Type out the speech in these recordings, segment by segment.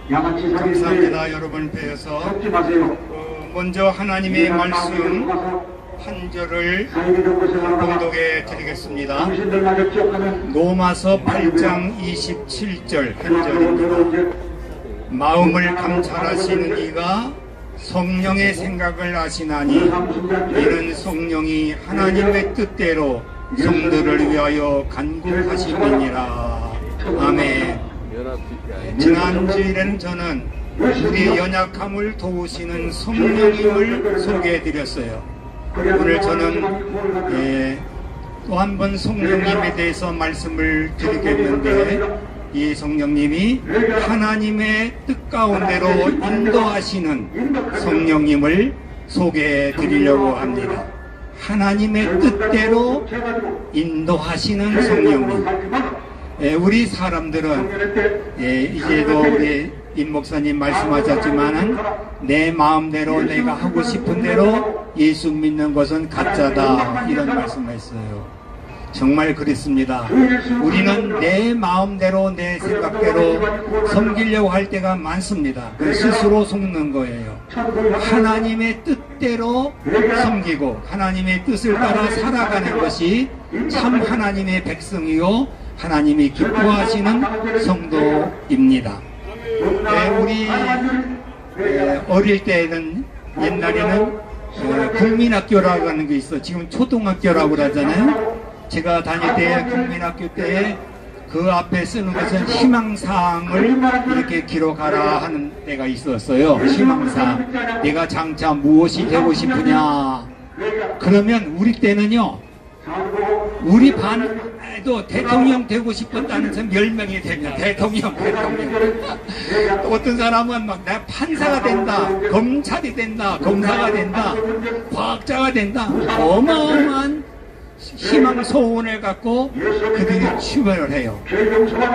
감사합니다. 여러분 뵈어서 먼저 하나님의 말씀 한 절을 봉독해 드리겠습니다. 로마서 8장 27절 한 절입니다. 마음을 감찰하시는 이가 성령의 생각을 아시나니 이는 성령이 하나님의 뜻대로 성들을 위하여 간구하심이니라. 아멘. 지난주일에는 저는 우리의 연약함을 도우시는 성령님을 소개해 드렸어요. 오늘 저는 또 한 번 성령님에 대해서 말씀을 드리겠는데, 이 성령님이 하나님의 뜻 가운데로 인도하시는 성령님을 소개해 드리려고 합니다. 하나님의 뜻대로 인도하시는 성령님. 우리 사람들은 이제도 우리 임 목사님 말씀하셨지만은 내 마음대로 내가 하고 싶은 대로 예수 믿는 것은 가짜다, 이런 말씀했어요. 정말 그렇습니다. 우리는 내 마음대로 내 생각대로 섬기려고 할 때가 많습니다. 스스로 속는 거예요. 하나님의 뜻대로 섬기고 하나님의 뜻을 따라 살아가는 것이 참 하나님의 백성이요 하나님이 기뻐하시는 성도입니다. 우리 어릴 때는, 옛날에는 국민학교라고 하는 게 있어. 지금 초등학교라고 그러잖아요. 제가 다닐 때 국민학교 때 그 앞에 쓰는 것은 희망사항을 이렇게 기록하라 하는 때가 있었어요. 희망사항. 내가 장차 무엇이 되고 싶으냐. 그러면 우리 때는요, 우리 반에도 대통령 되고 싶었다는 사람 10명이 되면 대통령. 또 어떤 사람은 막 나 판사가 된다, 검찰이 된다, 검사가 된다, 과학자가 된다. 어마어마한 희망 소원을 갖고 그들이 출발을 해요.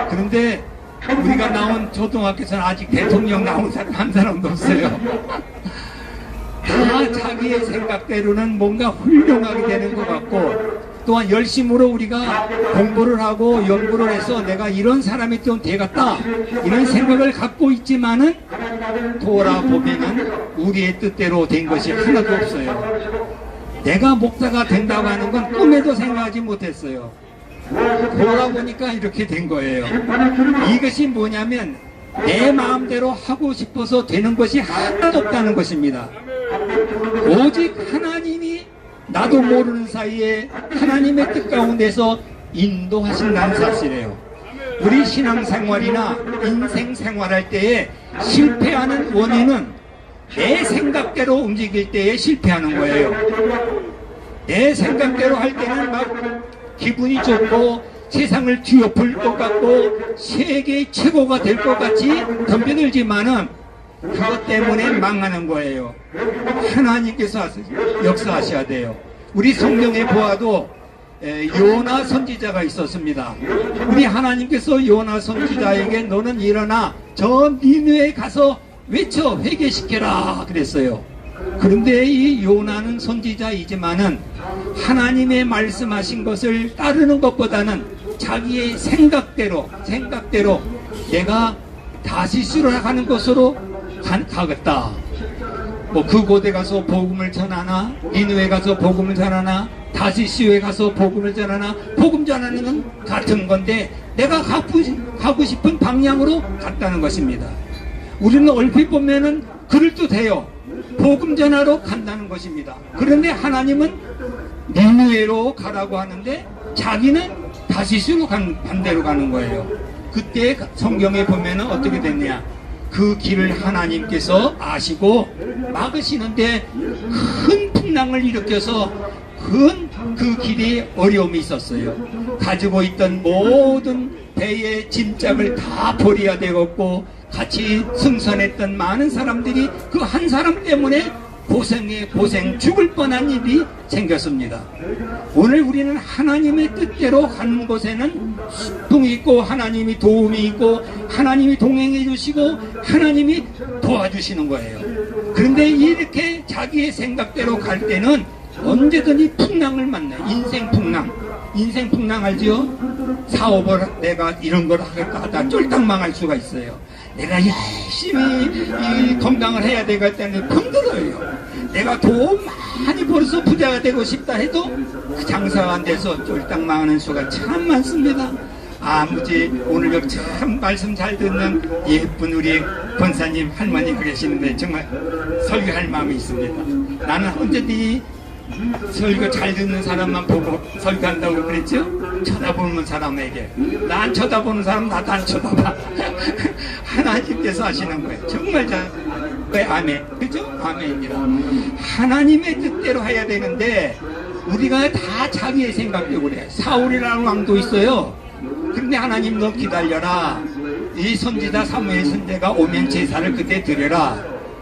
그런데 우리가 나온 초등학교에서는 아직 대통령 나온 사람 한 사람도 없어요. 다 자기의 생각대로는 뭔가 훌륭하게 되는 것 같고, 또한 열심으로 우리가 공부를 하고 연구를 해서 내가 이런 사람이 좀 되겠다, 이런 생각을 갖고 있지만은 돌아보면은 우리의 뜻대로 된 것이 하나도 없어요. 내가 목사가 된다고 하는 건 꿈에도 생각하지 못했어요. 돌아보니까 이렇게 된 거예요. 이것이 뭐냐면 내 마음대로 하고 싶어서 되는 것이 하나도 없다는 것입니다. 오직 하나님이 나도 모르는 사이에 하나님의 뜻 가운데서 인도하신다는 사실이에요. 우리 신앙생활이나 인생생활할 때에 실패하는 원인은 내 생각대로 움직일 때에 실패하는 거예요. 내 생각대로 할 때는 막 기분이 좋고 세상을 뒤엎을 것 같고 세계의 최고가 될 것 같이 덤벼들지만은 그것 때문에 망하는 거예요. 하나님께서 역사하셔야 돼요. 우리 성경에 보아도 요나 선지자가 있었습니다. 우리 하나님께서 요나 선지자에게 너는 일어나 저 니느웨에 가서 외쳐 회개시켜라 그랬어요. 그런데 이 요나는 선지자이지만은 하나님의 말씀하신 것을 따르는 것보다는 자기의 생각대로 내가 다시스로 가는 곳으로 가겠다. 뭐 그곳에 가서 복음을 전하나, 니느웨에 가서 복음을 전하나, 다시스에 가서 복음을 전하나, 복음 전하는 건 같은 건데 내가 가고 싶은 방향으로 갔다는 것입니다. 우리는 얼핏 보면은 그럴듯해요. 복음 전하러 간다는 것입니다. 그런데 하나님은 니느웨로 가라고 하는데 자기는 다시스로 반대로 가는 거예요. 그때 성경에 보면은 어떻게 됐냐? 그 길을 하나님께서 아시고 막으시는데 큰 풍랑을 일으켜서 그 길이 어려움이 있었어요. 가지고 있던 모든 배의 짐짝을 다 버려야 되었고, 같이 승선했던 많은 사람들이 그 한 사람 때문에 고생 죽을 뻔한 일이 생겼습니다. 오늘 우리는 하나님의 뜻대로 가는 곳에는 수통이 있고 하나님이 도움이 있고 하나님이 동행해 주시고 하나님이 도와주시는 거예요. 그런데 이렇게 자기의 생각대로 갈 때는 언제든지 풍랑을 만나요. 인생 풍랑. 인생 풍랑 알지요? 사업을 내가 이런 걸 하겠다 하다 쫄딱 망할 수가 있어요. 내가 열심히 이 건강을 해야 되겠다는 병들어요. 내가 돈 많이 벌어서 부자가 되고 싶다 해도 그 장사가 안 돼서 쫄딱 망하는 수가 참 많습니다. 아무지 오늘 여기 참 말씀 잘 듣는 예쁜 우리 권사님 할머니가 계시는데 정말 설교할 마음이 있습니다. 나는 언제든지 설교 잘 듣는 사람만 보고 설교한다고 그랬죠? 쳐다보는 사람에게. 난 쳐다보는 사람 나도 안 쳐다봐. 하나님께서 하시는 거예요. 정말 잘. 왜 아멘? 그죠? 아멘입니다. 하나님의 뜻대로 해야 되는데 우리가 다 자기의 생각대로 그래. 사울이라는 왕도 있어요. 그런데 하나님 너 기다려라. 이 선지자 사무엘 선지자가 오면 제사를 그때 드려라.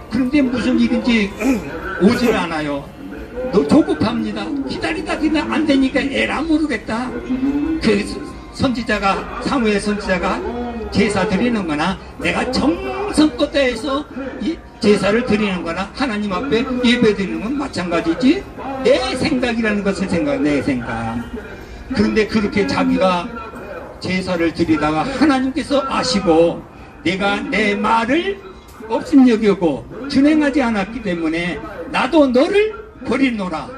그런데 무슨 일인지 오질 않아요. 너 조급합니다. 기다리다 안 되니까 에라 모르겠다. 그 선지자가 사무엘 선지자가 제사 드리는 거나 내가 정성껏 다해서 이 제사를 드리는 거나 하나님 앞에 예배 드리는 건 마찬가지지. 내 생각이라는 것을 내 생각. 그런데 그렇게 자기가 제사를 드리다가 하나님께서 아시고 내가 내 말을 업신여기고 준행하지 않았기 때문에 나도 너를 버리노라.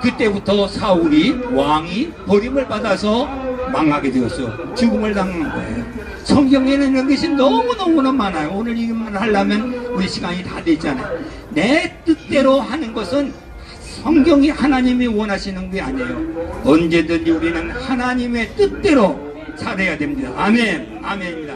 그때부터 사울이 왕이 버림을 받아서 망하게 되었어. 죽음을 당한 거예요. 성경에는 이런 것이 너무너무나 많아요. 오늘 이것만 하려면 우리 시간이 다 됐잖아요. 내 뜻대로 하는 것은 성경이 하나님이 원하시는 게 아니에요. 언제든지 우리는 하나님의 뜻대로 살아야 됩니다. 아멘. 아멘입니다.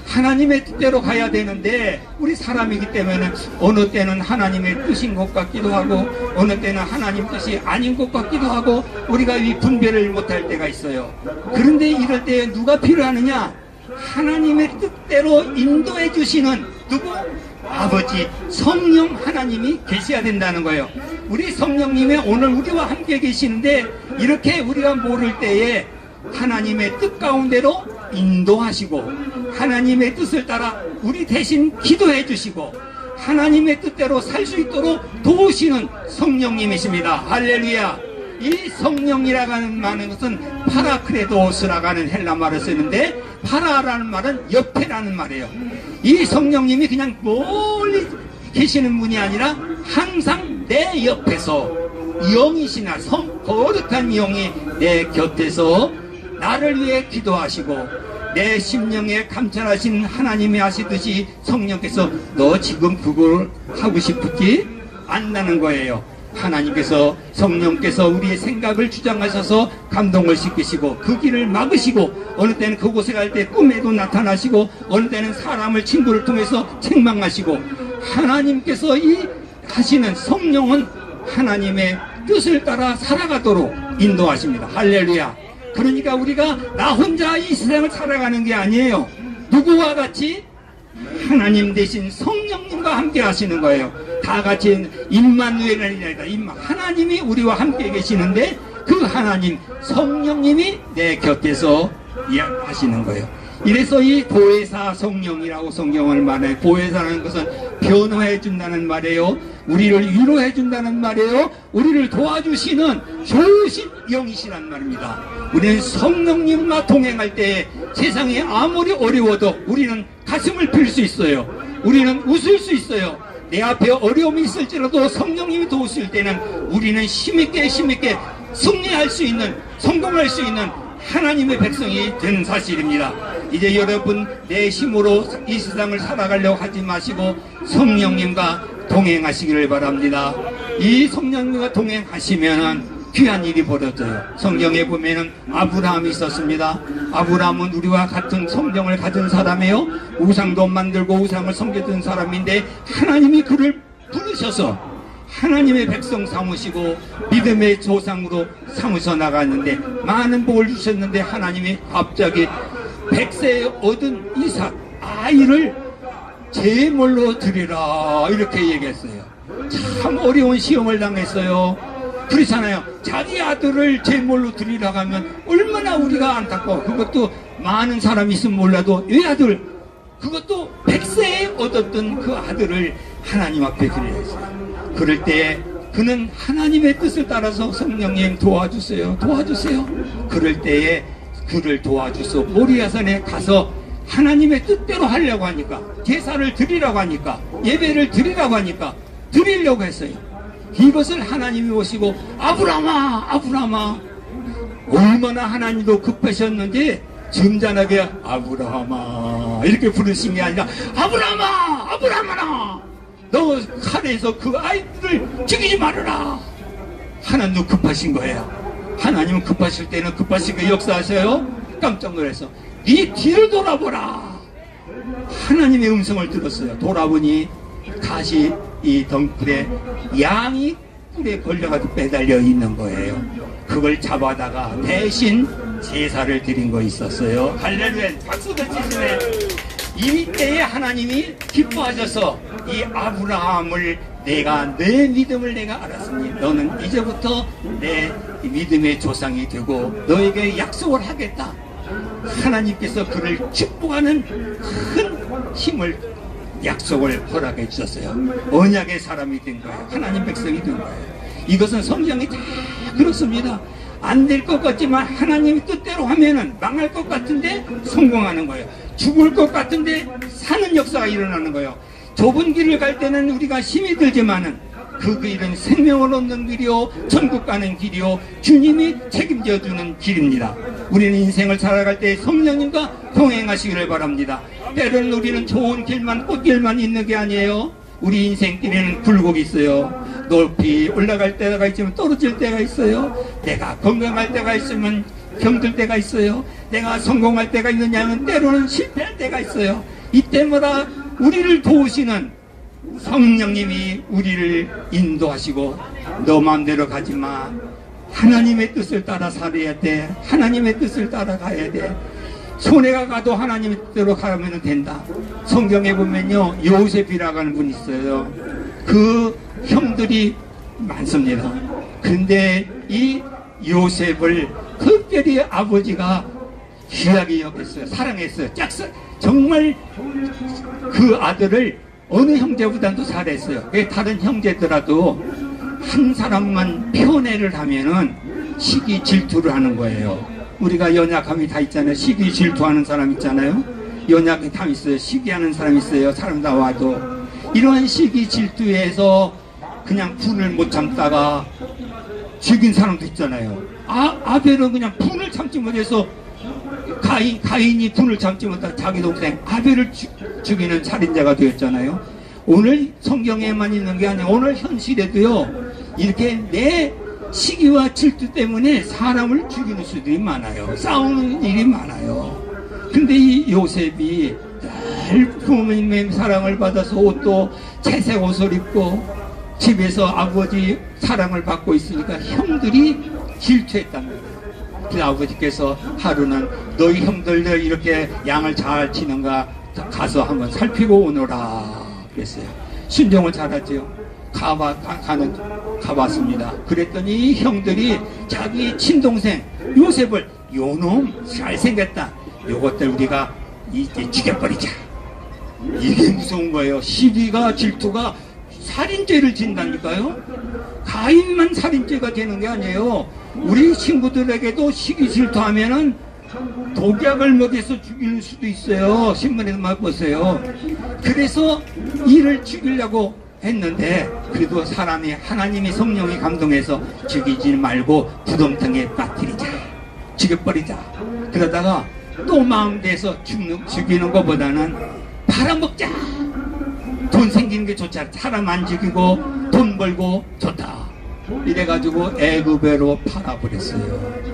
하나님의 뜻대로 가야 되는데 우리 사람이기 때문에 어느 때는 하나님의 뜻인 것 같기도 하고 어느 때는 하나님 뜻이 아닌 것 같기도 하고 우리가 이 분별을 못할 때가 있어요. 그런데 이럴 때 누가 필요하느냐? 하나님의 뜻대로 인도해 주시는 누구? 아버지 성령 하나님이 계셔야 된다는 거예요. 우리 성령님이 오늘 우리와 함께 계시는데 이렇게 우리가 모를 때에 하나님의 뜻 가운데로 인도하시고 하나님의 뜻을 따라 우리 대신 기도해 주시고 하나님의 뜻대로 살 수 있도록 도우시는 성령님이십니다. 할렐루야. 이 성령이라는 말은 것은 파라크레도스라고 하는 헬라 말을 쓰는데 파라라는 말은 옆에라는 말이에요. 이 성령님이 그냥 멀리 계시는 분이 아니라 항상 내 옆에서 영이시나 거룩한 영이 내 곁에서 나를 위해 기도하시고 내 심령에 감찰하신 하나님이 하시듯이 성령께서 너 지금 그걸 하고 싶지 않다는 거예요. 하나님께서 성령께서 우리의 생각을 주장하셔서 감동을 시키시고 그 길을 막으시고 어느 때는 그곳에 갈 때 꿈에도 나타나시고 어느 때는 사람을 친구를 통해서 책망하시고 하나님께서 이 하시는 성령은 하나님의 뜻을 따라 살아가도록 인도하십니다. 할렐루야. 그러니까 우리가 나 혼자 이 세상을 살아가는 게 아니에요. 누구와 같이? 하나님 대신 성령님과 함께 하시는 거예요. 다 같이 임마누엘이다. 하나님이 우리와 함께 계시는데 그 하나님 성령님이 내 곁에서 하시는 거예요. 이래서 이 보혜사 성령이라고 성경을 말해요. 보혜사라는 것은 변호해 준다는 말이에요. 우리를 위로해 준다는 말이에요. 우리를 도와주시는 좋으신 영이시란 말입니다. 우리는 성령님과 동행할 때 세상이 아무리 어려워도 우리는 가슴을 필 수 있어요. 우리는 웃을 수 있어요. 내 앞에 어려움이 있을지라도 성령님이 도우실 때는 우리는 힘있게 승리할 수 있는, 성공할 수 있는 하나님의 백성이 된 사실입니다. 이제 여러분 내 힘으로 이 세상을 살아가려고 하지 마시고 성령님과 동행하시기를 바랍니다. 이 성령님과 동행하시면은 귀한 일이 벌어져요. 성경에 보면은 아브라함이 있었습니다. 아브라함은 우리와 같은 성경을 가진 사람이에요. 우상도 만들고 우상을 섬기던 사람인데 하나님이 그를 부르셔서 하나님의 백성 삼으시고 믿음의 조상으로 삼으셔 나갔는데 많은 복을 주셨는데 하나님이 갑자기 100세에 얻은 이삭 아이를 제물로 드리라 이렇게 얘기했어요. 참 어려운 시험을 당했어요. 그렇잖아요. 자기 아들을 제물로 드리라고 하면 얼마나 우리가 안타까워. 그것도 많은 사람이 있으면 몰라도 이 아들 그것도 100세에 얻었던 그 아들을 하나님 앞에 드려야 했어요. 그럴 때 그는 하나님의 뜻을 따라서 성령님 도와주세요. 도와주세요. 그럴 때에 그를 도와주소. 모리아산에 가서 하나님의 뜻대로 하려고 하니까, 제사를 드리라고 하니까, 예배를 드리라고 하니까 드리려고 했어요. 이것을 하나님이 보시고 아브라함아 아브라함아, 얼마나 하나님도 급하셨는지 점잖하게 아브라함아 이렇게 부르신 게 아니라 아브라함아 아브라함아, 너 칼에서 그 아이들을 죽이지 말아라. 하나님도 급하신 거예요. 하나님은 급하실 때는 급하시게 역사하셔요. 깜짝 놀라서 네 뒤를 돌아보라. 하나님의 음성을 들었어요. 돌아보니 가시 이 덩굴에 양이 뿔에 걸려가지고 매달려 있는 거예요. 그걸 잡아다가 대신 제사를 드린 거 있었어요. 할렐루야, 박수도 치시네. 이때에 하나님이 기뻐하셔서 이 아브라함을 내가 내 믿음을 내가 알았으니 너는 이제부터 내 믿음의 조상이 되고 너에게 약속을 하겠다. 하나님께서 그를 축복하는 큰 힘을, 약속을 허락해 주셨어요. 언약의 사람이 된 거예요. 하나님 백성이 된 거예요. 이것은 성경이 다 그렇습니다. 안 될 것 같지만 하나님의 뜻대로 하면은 망할 것 같은데 성공하는 거예요. 죽을 것 같은데 사는 역사가 일어나는 거예요. 좁은 길을 갈 때는 우리가 힘이 들지만은 그 길은 생명을 얻는 길이요, 천국 가는 길이요, 주님이 책임져 주는 길입니다. 우리는 인생을 살아갈 때 성령님과 동행하시기를 바랍니다. 때로는 우리는 좋은 길만, 꽃길만 있는 게 아니에요. 우리 인생길에는 굴곡이 있어요. 높이 올라갈 때가 있지만 떨어질 때가 있어요. 내가 건강할 때가 있으면 병들 때가 있어요. 내가 성공할 때가 있느냐면 때로는 실패할 때가 있어요. 이때마다 우리를 도우시는 성령님이 우리를 인도하시고 너 마음대로 가지마, 하나님의 뜻을 따라 살아야 돼. 하나님의 뜻을 따라가야 돼. 손해가 가도 하나님의 뜻대로 가면 된다. 성경에 보면요, 요셉이라고 하는 분이 있어요. 그 형들이 많습니다. 근데 이 요셉을 특별히 아버지가 귀하게 여겼어요. 사랑했어요. 정말 그 아들을 어느 형제보다도 잘했어요. 다른 형제들라도 한 사람만 편애를 하면은 시기 질투를 하는 거예요. 우리가 연약함이 다 있잖아요. 시기 질투하는 사람 있잖아요. 연약이 다 있어요. 시기하는 사람 있어요. 사람 다 와도 이러한 시기 질투에서 그냥 분을 못 참다가 죽인 사람도 있잖아요. 아벨은 그냥 분을 참지 못해서 가인이 분을 참지 못한 자기 동생 아벨을 죽이는 살인자가 되었잖아요. 오늘 성경에만 있는 게 아니라 오늘 현실에도요, 이렇게 내 시기와 질투 때문에 사람을 죽이는 수들이 많아요. 싸우는 일이 많아요. 근데 이 요셉이 늘 부모님의 사랑을 받아서 옷도 채색 옷을 입고 집에서 아버지 사랑을 받고 있으니까 형들이 질투했답니다. 그래서 아버지께서 하루는 너희 형들들 이렇게 양을 잘 치는가 가서 한번 살피고 오너라 그랬어요. 순종을 잘하죠. 가봤습니다. 그랬더니 형들이 자기 친동생 요셉을 요놈 잘생겼다, 요것들 우리가 이제 죽여버리자. 이게 무서운 거예요. 시기가 질투가 살인죄를 진다니까요. 가인만 살인죄가 되는 게 아니에요. 우리 친구들에게도 시기 질투하면은 독약을 먹여서 죽일 수도 있어요. 신문에서 막 보세요. 그래서 이를 죽이려고 했는데 그래도 사람이, 하나님이 성령이 감동해서 죽이지 말고 부동탕에 빠뜨리자, 죽여버리자. 그러다가 또 마음 돼서 죽이는 것보다는 팔아먹자. 돈 생기는 게 좋잖아. 사람 안 죽이고 돈 벌고 좋다. 이래가지고 애굽으로 팔아버렸어요.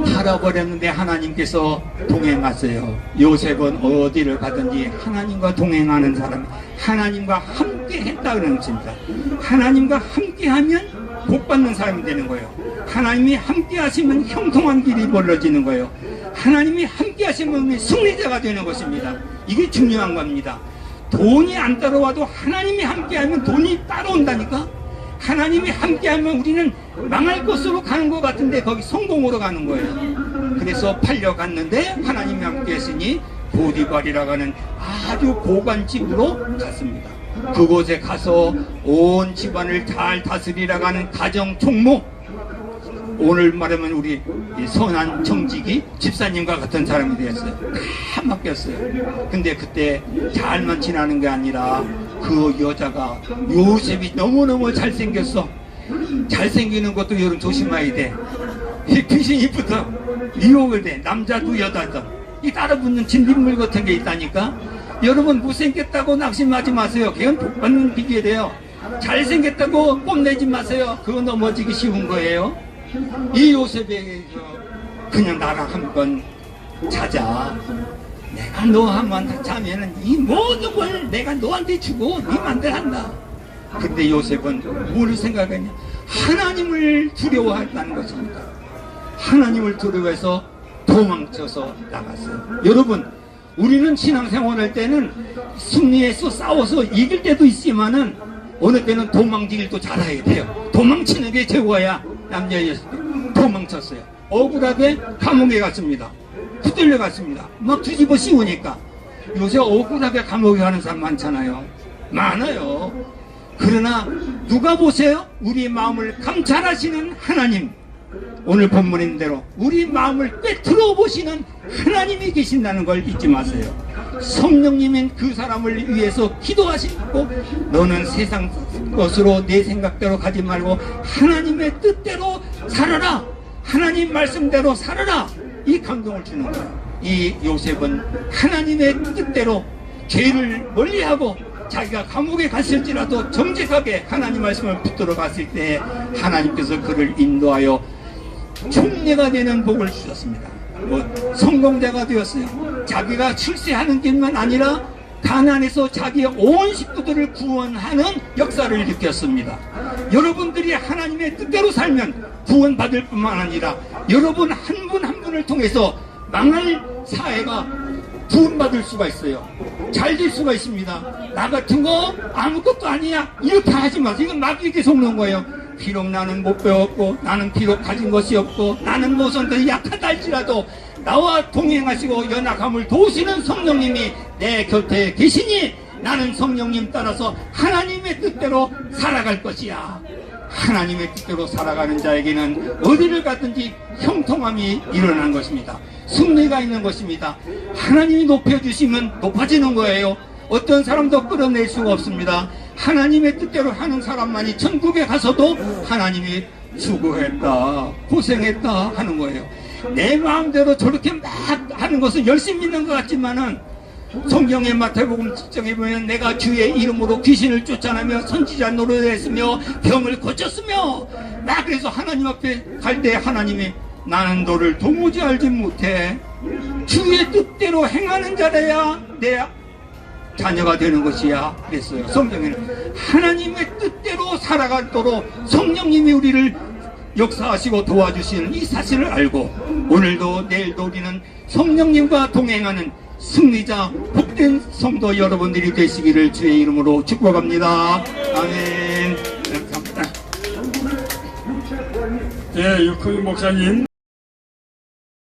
팔아버렸는데 하나님께서 동행하세요. 요셉은 어디를 가든지 하나님과 동행하는 사람, 하나님과 함께 했다 그러는 것입니다. 하나님과 함께 하면 복 받는 사람이 되는 거예요. 하나님이 함께 하시면 형통한 길이 벌어지는 거예요. 하나님이 함께 하시면 승리자가 되는 것입니다. 이게 중요한 겁니다. 돈이 안 따라와도 하나님이 함께 하면 돈이 따라온다니까. 하나님이 함께하면 우리는 망할 것으로 가는 것 같은데 거기 성공으로 가는 거예요. 그래서 팔려갔는데 하나님이 함께 했으니 보디발이라고 하는 아주 고관집으로 갔습니다. 그곳에 가서 온 집안을 잘 다스리라고 하는 가정 총무, 오늘 말하면 우리 이 선한 정직이 집사님과 같은 사람이 되었어요. 다 맡겼어요. 근데 그때 잘만 지나는 게 아니라 그 여자가 요셉이 너무너무 잘생겼어. 잘생기는 것도 여러분 조심해야 돼. 이 귀신이 붙어 미혹을 돼. 남자도 여자도 이 따라붙는 진딧물 같은 게 있다니까. 여러분 못생겼다고 낙심하지 마세요. 그건 복 받는 비결이에요. 잘생겼다고 뽐내지 마세요. 그거 넘어지기 쉬운 거예요. 이 요셉에게 그냥 나랑 한번 자자. 내가 너 한번 자면은 이 모든 걸 내가 너한테 주고 네 맘대로 한다. 근데 요셉은 뭘 생각했냐? 하나님을 두려워한다는 것입니다. 하나님을 두려워해서 도망쳐서 나갔어요. 여러분, 우리는 신앙생활 할 때는 승리해서 싸워서 이길 때도 있지만은 어느 때는 도망치기도 잘해야 돼요. 도망치는 게 최고야. 남자였을 때 도망쳤어요. 억울하게 감옥에 갔습니다. 붙들려 갔습니다. 막 뒤집어 씌우니까. 요새 억울하게 감옥에 가는 사람 많잖아요. 많아요. 그러나 누가 보세요? 우리 마음을 감찰하시는 하나님. 오늘 본문인 대로 우리 마음을 꿰뚫어 보시는 하나님이 계신다는 걸 잊지 마세요. 성령님은 그 사람을 위해서 기도하시고, 너는 세상 것으로 내 생각대로 가지 말고 하나님의 뜻대로 살아라. 하나님 말씀대로 살아라. 이 감동을 주는 거예요. 이 요셉은 하나님의 뜻대로 죄를 멀리하고 자기가 감옥에 갔을지라도 정직하게 하나님 말씀을 붙들어 갔을 때 하나님께서 그를 인도하여 총리가 되는 복을 주셨습니다. 성공자가 되었어요. 자기가 출세하는 길만 아니라 가나안에서 자기의 온 식구들을 구원하는 역사를 일으켰습니다. 여러분들이 하나님의 뜻대로 살면 구원받을 뿐만 아니라 여러분 한 분 한 분을 통해서 망할 사회가 구원받을 수가 있어요. 잘 될 수가 있습니다. 나 같은 거 아무것도 아니야 이렇게 하지 마세요. 이건 마귀에게 속는 거예요. 비록 나는 못 배웠고, 나는 비록 가진 것이 없고, 나는 무슨 더 약하다 할지라도 나와 동행하시고 연약함을 도우시는 성령님이 내 곁에 계시니 나는 성령님 따라서 하나님의 뜻대로 살아갈 것이야. 하나님의 뜻대로 살아가는 자에게는 어디를 가든지 형통함이 일어나는 것입니다. 승리가 있는 것입니다. 하나님이 높여주시면 높아지는 거예요. 어떤 사람도 끌어낼 수가 없습니다. 하나님의 뜻대로 하는 사람만이 천국에 가서도 하나님이 수고했다, 고생했다 하는 거예요. 내 마음대로 저렇게 막 하는 것은 열심히 믿는 것 같지만은 성경의 마태복음 7장에 보면 내가 주의 이름으로 귀신을 쫓아내며 선지자 노릇했으며 병을 고쳤으며 막 그래서 하나님 앞에 갈 때 하나님이 나는 너를 도무지 알지 못해. 주의 뜻대로 행하는 자라야 내 자녀가 되는 것이야 그랬어요. 성경에는 하나님의 뜻대로 살아가도록 성령님이 우리를 역사하시고 도와주시는 이 사실을 알고 오늘도 내일도 우리는 성령님과 동행하는 승리자 복된 성도 여러분들이 되시기를 주의 이름으로 축복합니다. 아멘. 감사합니다. 예, 육흥 목사님